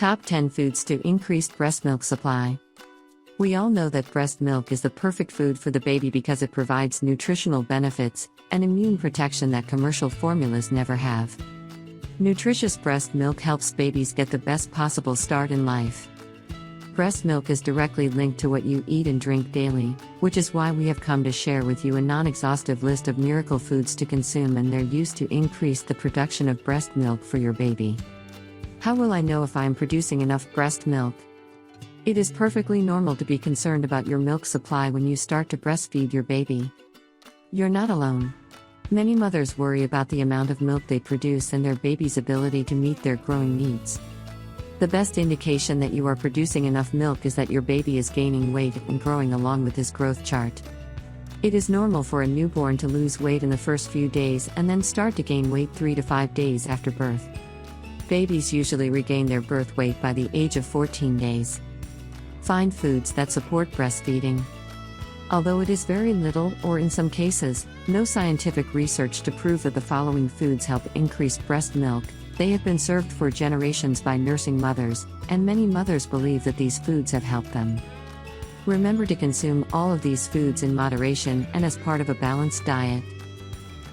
Top 10 Foods to Increase Breast Milk Supply. We all know that breast milk is the perfect food for the baby because it provides nutritional benefits and immune protection that commercial formulas never have. Nutritious breast milk helps babies get the best possible start in life. Breast milk is directly linked to what you eat and drink daily, which is why we have come to share with you a non-exhaustive list of miracle foods to consume and their use to increase the production of breast milk for your baby. How will I know if I am producing enough breast milk? It is perfectly normal to be concerned about your milk supply when you start to breastfeed your baby. You're not alone. Many mothers worry about the amount of milk they produce and their baby's ability to meet their growing needs. The best indication that you are producing enough milk is that your baby is gaining weight and growing along with his growth chart. It is normal for a newborn to lose weight in the first few days and then start to gain weight 3 to 5 days after birth. Babies usually regain their birth weight by the age of 14 days. Find foods that support breastfeeding. Although it is very little, or in some cases, no scientific research to prove that the following foods help increase breast milk, they have been served for generations by nursing mothers, and many mothers believe that these foods have helped them. Remember to consume all of these foods in moderation and as part of a balanced diet.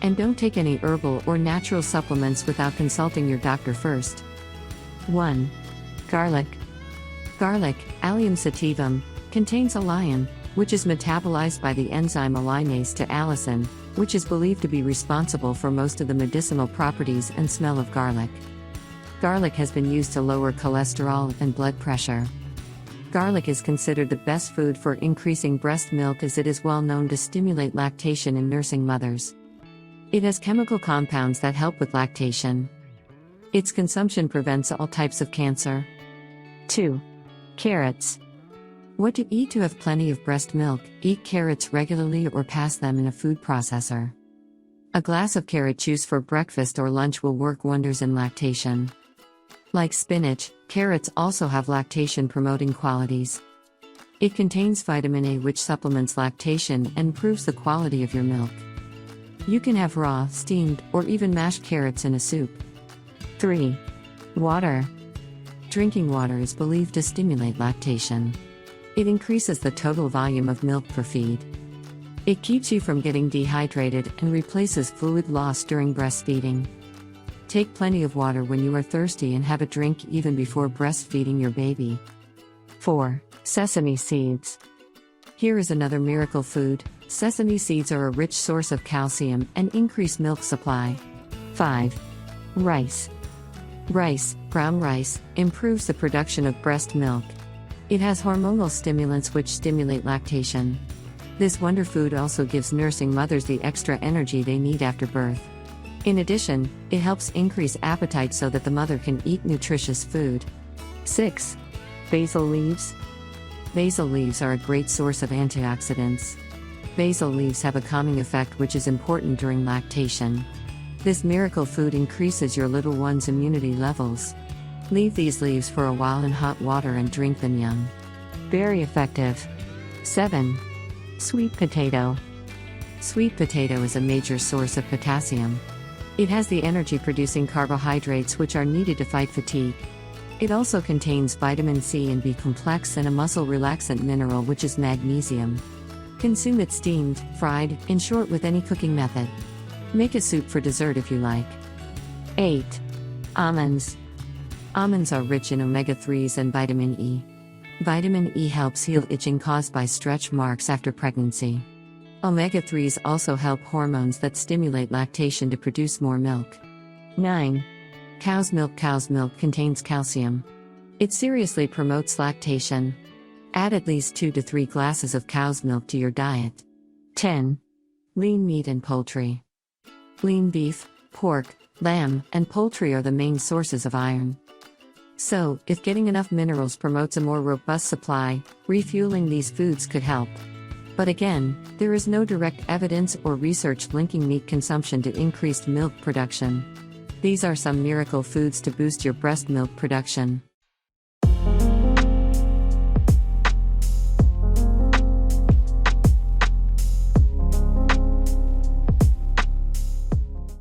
And don't take any herbal or natural supplements without consulting your doctor first. 1. Garlic. Garlic, Allium sativum, contains alliin, which is metabolized by the enzyme allinase to allicin, which is believed to be responsible for most of the medicinal properties and smell of garlic. Garlic has been used to lower cholesterol and blood pressure. Garlic is considered the best food for increasing breast milk as it is well known to stimulate lactation in nursing mothers. It has chemical compounds that help with lactation. Its consumption prevents all types of cancer. 2. Carrots. What to eat to have plenty of breast milk? Eat carrots regularly or pass them in a food processor. A glass of carrot juice for breakfast or lunch will work wonders in lactation. Like spinach, carrots also have lactation-promoting qualities. It contains vitamin A, which supplements lactation and improves the quality of your milk. You can have raw, steamed, or even mashed carrots in a soup. 3. Water. Drinking water is believed to stimulate lactation. It increases the total volume of milk per feed. It keeps you from getting dehydrated and replaces fluid loss during breastfeeding. Take plenty of water when you are thirsty and have a drink even before breastfeeding your baby. 4. Sesame seeds. Here is another miracle food. Sesame seeds are a rich source of calcium and increase milk supply. 5. Rice. Rice, brown rice, improves the production of breast milk. It has hormonal stimulants which stimulate lactation. This wonder food also gives nursing mothers the extra energy they need after birth. In addition, it helps increase appetite so that the mother can eat nutritious food. 6. Basil leaves. Basil leaves are a great source of antioxidants. Basil leaves have a calming effect which is important during lactation. This miracle food increases your little one's immunity levels. Leave these leaves for a while in hot water and drink them young. Very effective. 7. Sweet potato. Sweet potato is a major source of potassium. It has the energy-producing carbohydrates which are needed to fight fatigue. It also contains vitamin C and B complex and a muscle relaxant mineral which is magnesium. Consume it steamed, fried, in short with any cooking method. Make a soup for dessert if you like. 8. Almonds. Almonds are rich in omega-3s and vitamin E. Vitamin E helps heal itching caused by stretch marks after pregnancy. Omega-3s also help hormones that stimulate lactation to produce more milk. 9. Cow's milk. Cow's milk contains calcium. It seriously promotes lactation. Add at least 2 to 3 glasses of cow's milk to your diet. 10. Lean meat and poultry. Lean beef, pork, lamb, and poultry are the main sources of iron. So, if getting enough minerals promotes a more robust supply, refueling these foods could help. But again, there is no direct evidence or research linking meat consumption to increased milk production. These are some miracle foods to boost your breast milk production.